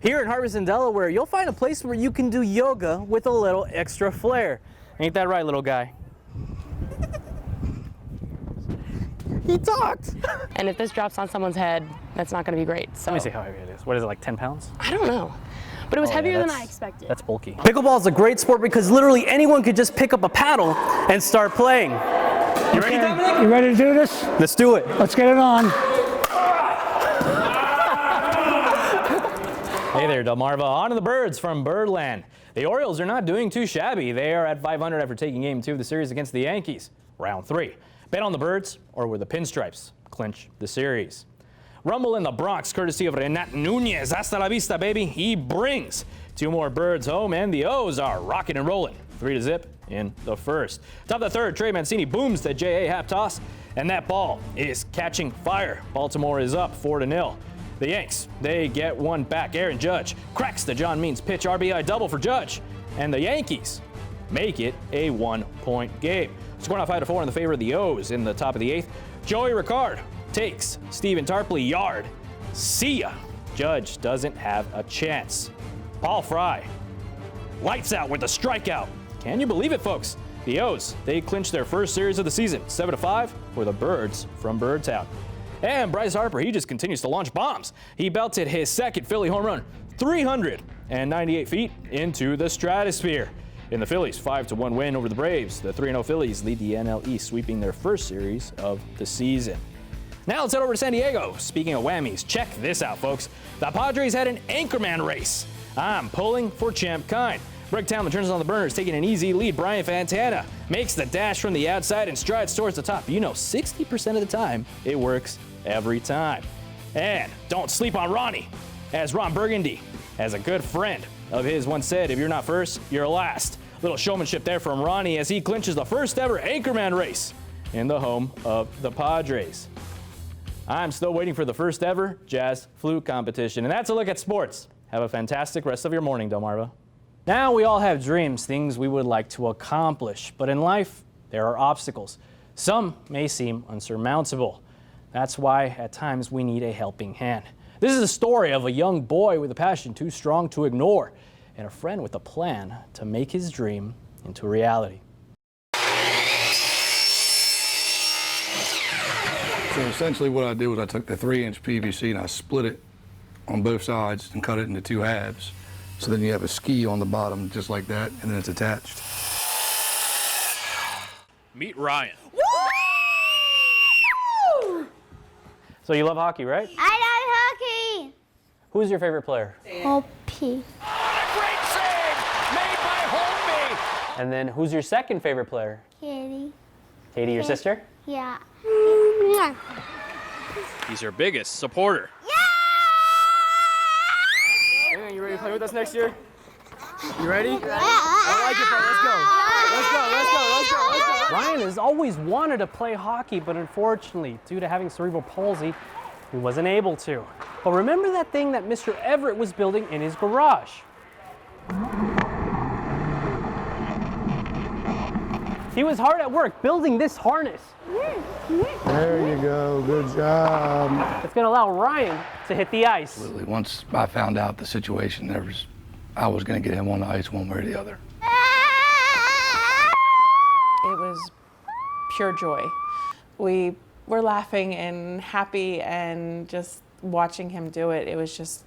Here in Harbison, Delaware, you'll find a place where you can do yoga with a little extra flair. Ain't that right, little guy? He talked! And if this drops on someone's head, that's not going to be great. So. Let me see how heavy it is. What is it, like 10 pounds? I don't know. But it was heavier yeah, than I expected. That's bulky. Pickleball is a great sport because literally anyone could just pick up a paddle and start playing. You ready, Dominic? You ready to do this? Let's do it. Let's get it on. Hey there, Delmarva. On to the Birds from Birdland. The Orioles are not doing too shabby. They are at 500 after taking Game 2 of the series against the Yankees. Round 3. Bet on the Birds or where the Pinstripes clinch the series. Rumble in the Bronx, courtesy of Renat Nunez. Hasta la vista, baby. He brings 2 more Birds home, and the O's are rocking and rolling. 3-0 in the first. Top of the third, Trey Mancini booms the J.A. half toss, and that ball is catching fire. Baltimore is up 4-0. The Yanks, they get one back. Aaron Judge cracks the John Means pitch RBI double for Judge, and the Yankees make it a 1-point game. Scoring off 5-4 in the favor of the O's in the top of the 8th. Joey Ricard takes Stephen Tarpley yard. See ya. Judge doesn't have a chance. Paul Fry lights out with a strikeout. Can you believe it, folks? The O's, they clinched their first series of the season, 7-5 for the Birds from Birdtown. And Bryce Harper, he just continues to launch bombs. He belted his second Philly home run, 398 feet into the stratosphere. In the Phillies' 5-1 win over the Braves, the 3-0 Phillies lead the NL East, sweeping their first series of the season. Now let's head over to San Diego. Speaking of whammies, check this out, folks. The Padres had an anchorman race. I'm pulling for Champ Kine. Bricktown turns on the burners, taking an easy lead. Brian Fantana makes the dash from the outside and strides towards the top. You know, 60% of the time, it works every time. And don't sleep on Ronnie, as Ron Burgundy, as a good friend of his once said, if you're not first, you're last. Little showmanship there from Ronnie as he clinches the first ever anchorman race in the home of the Padres. I'm still waiting for the first ever jazz flute competition. And that's a look at sports. Have a fantastic rest of your morning, Delmarva. Now we all have dreams, things we would like to accomplish. But in life, there are obstacles. Some may seem unsurmountable. That's why at times we need a helping hand. This is a story of a young boy with a passion too strong to ignore and a friend with a plan to make his dream into a reality. So essentially what I did was I took the 3-inch PVC and I split it on both sides and cut it into 2 halves. So then you have a ski on the bottom just like that, and then it's attached. Meet Ryan. So you love hockey, right? I love hockey. Who's your favorite player? Hoppy. Great save made by Holtby. And then who's your second favorite player? Kitty. Katie, your sister? Yeah. He's her biggest supporter. Hey, you ready to play with us next year? You ready? Yeah. I like it, bro. Let's go. Ryan has always wanted to play hockey, but unfortunately, due to having cerebral palsy, he wasn't able to. But remember that thing that Mr. Everett was building in his garage? He was hard at work building this harness. There you go, good job. It's gonna allow Ryan to hit the ice. Absolutely. Once I found out the situation, I was gonna get him on the ice one way or the other. It was pure joy. We were laughing and happy and just watching him do it. It was just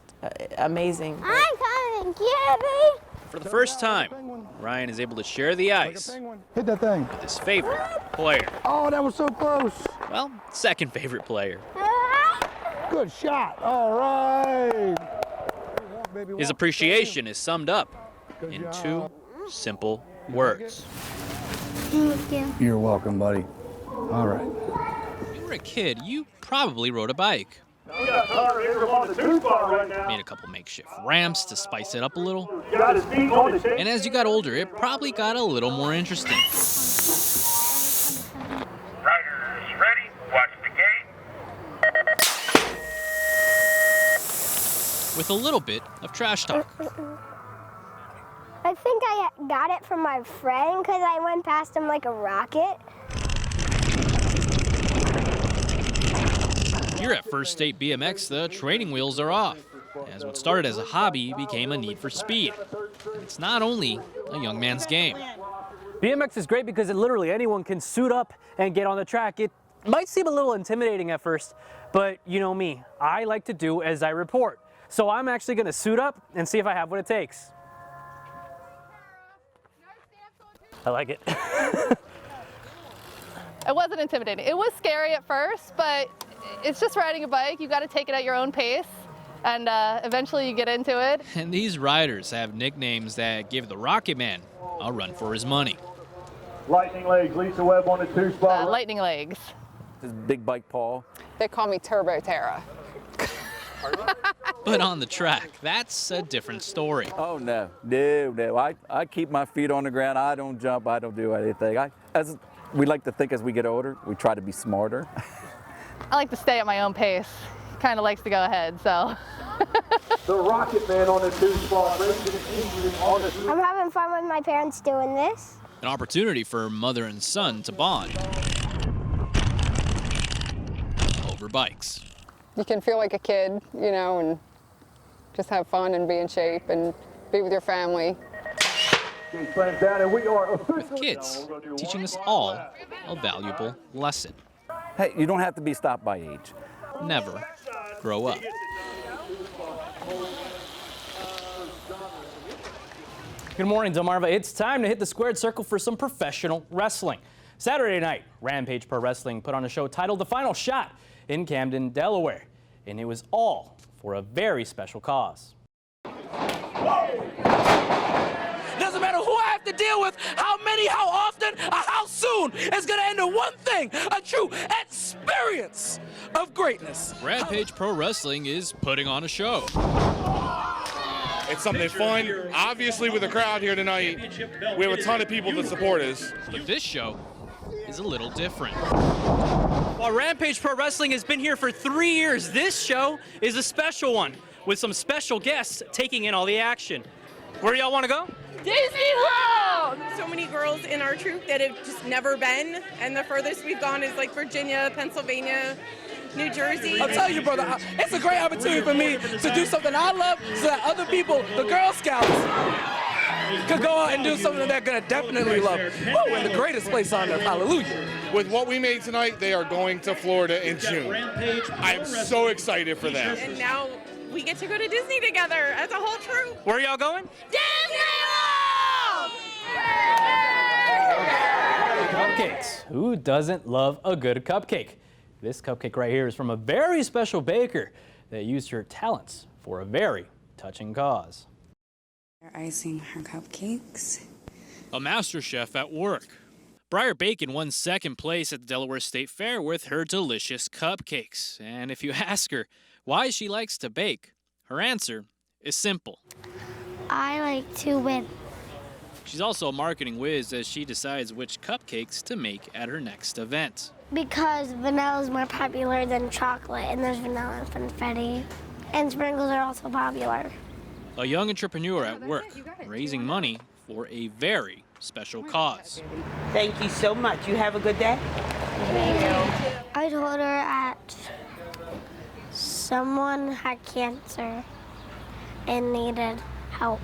amazing. I'm coming, Gabby. For the first time, Ryan is able to share the ice Hit that thing. with his favorite player. Oh, that was so close. Well, second favorite player. Good shot. All right. His appreciation is summed up in 2 simple words. Thank you. You're welcome, buddy. All right. When you were a kid, you probably rode a bike. Made a couple makeshift ramps to spice it up a little. And as you got older, it probably got a little more interesting. Riders ready, watch the gate. With a little bit of trash talk. I think I got it from my friend because I went past him like a rocket. Here at First State BMX, the training wheels are off. as what started as a hobby became a need for speed. And it's not only a young man's game. BMX is great because literally anyone can suit up and get on the track. It might seem a little intimidating at first, but you know me, I like to do as I report. So I'm actually going to suit up and see if I have what it takes. I like it. It wasn't intimidating. It was scary at first, but it's just riding a bike. You got to take it at your own pace, and eventually you get into it. And these riders have nicknames that give the Rocket Man a run for his money. Lightning Legs, Lisa Webb on the 2 spot. Lightning legs. This big bike Paul. They call me Turbo Tara. But on the track, that's a different story. Oh, no. I keep my feet on the ground. I don't jump. I don't do anything. As we like to think as we get older, we try to be smarter. I like to stay at my own pace. Kind of likes to go ahead, so. The Rocket Man on the 2 spot. I'm having fun with my parents doing this. An opportunity for mother and son to bond over bikes. You can feel like a kid, you know, and just have fun and be in shape and be with your family. With kids teaching us all a valuable lesson. Hey, you don't have to be stopped by age. Never grow up. Good morning, Delmarva. It's time to hit the squared circle for some professional wrestling. Saturday night, Rampage Pro Wrestling put on a show titled The Final Shot in Camden, Delaware. And it was all for a very special cause. Doesn't matter who I have to deal with, how many, how often, or how soon. It's going to end in one thing, a true experience of greatness. Rampage Pro Wrestling is putting on a show. It's something fun. Obviously, with the crowd here tonight, we have a ton of people to support us. But this show is a little different. While Rampage Pro Wrestling has been here for 3 years, this show is a special one with some special guests taking in all the action. Where do y'all want to go? Disney World! So many girls in our troupe that have just never been, and the furthest we've gone is like Virginia, Pennsylvania, New Jersey. I'll tell you, brother, it's a great opportunity for me to do something I love so that other people, the Girl Scouts, could go out and do something they're going to definitely love. Woo, in the greatest place on earth, hallelujah. With what we made tonight, they are going to Florida in June. I am so excited for that. And now we get to go to Disney together as a whole troupe. Where are y'all going? Disney World! Cupcakes. Who doesn't love a good cupcake? This cupcake right here is from a very special baker that used her talents for a very touching cause. They're icing her cupcakes. A master chef at work. Briar Bacon won second place at the Delaware State Fair with her delicious cupcakes. And if you ask her why she likes to bake, her answer is simple. I like to win. She's also a marketing whiz as she decides which cupcakes to make at her next event. Because vanilla is more popular than chocolate, and there's vanilla and confetti. And sprinkles are also popular. A young entrepreneur at work, raising money for a very special cause. Thank you so much. You have a good day. I told her that someone had cancer and needed help.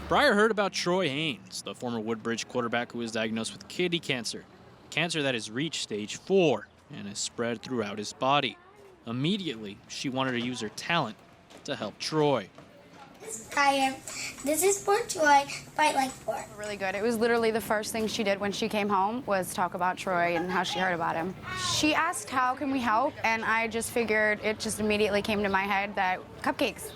Briar heard about Troy Haynes, the former Woodbridge quarterback who was diagnosed with kidney cancer. Cancer that has reached stage 4 and has spread throughout his body. Immediately, she wanted to use her talent to help Troy. This is for Troy, fight like four. Really good. It was literally the first thing she did when she came home was talk about Troy and how she heard about him. She asked, how can we help? And I just figured, it just immediately came to my head that cupcakes.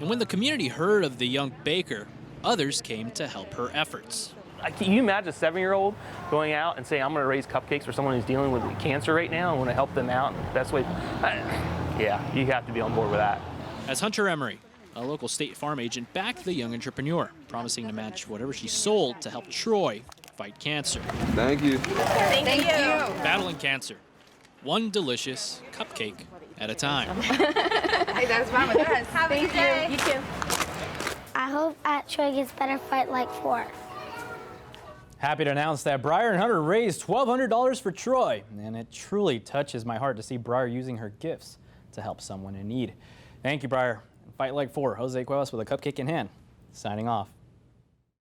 And when the community heard of the young baker, others came to help her efforts. Can you imagine a 7-year-old going out and saying, I'm going to raise cupcakes for someone who's dealing with cancer right now? I want to help them out the best way. Yeah, you have to be on board with that. As Hunter Emery, a local State Farm agent, backed the young entrepreneur, promising to match whatever she sold to help Troy fight cancer. Thank you. Thank you. Battling cancer, one delicious cupcake at a time. Hey, that's fine with us. Have a good day. You too. I hope that Troy gets better fight like four. Happy to announce that Briar and Hunter raised $1,200 for Troy, and it truly touches my heart to see Briar using her gifts to help someone in need. Thank you, Briar. Fight Like 4. Jose Cuevas with a cupcake in hand. Signing off.